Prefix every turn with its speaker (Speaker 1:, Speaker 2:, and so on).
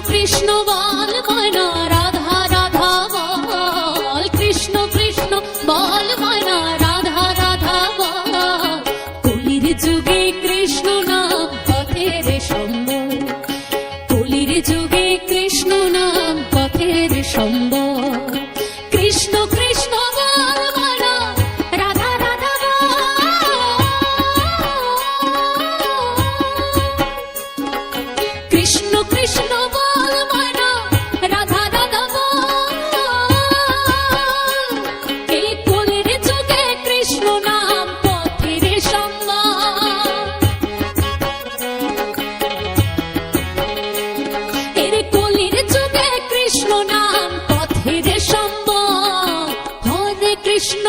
Speaker 1: কৃষ্ণ বল ময়না রাধা রাধা বল, কৃষ্ণ কৃষ্ণ বল ময়না রাধা রাধা বল। কলির যুগে কৃষ্ণ নাম পথের সম্বল, কলির যুগে কৃষ্ণ নাম পথের সম্বল। কৃষ্ণ কৃষ্ণ বল ময়না রাধা রাধা বল, কৃষ্ণ কৃষ্ণ বল ময়না রাধা রাধা বল। এই কলির যুগে কৃষ্ণ নাম পথের সম্বল, এর কলির যুগে কৃষ্ণ নাম পথের সম্বল। হরে কৃষ্ণ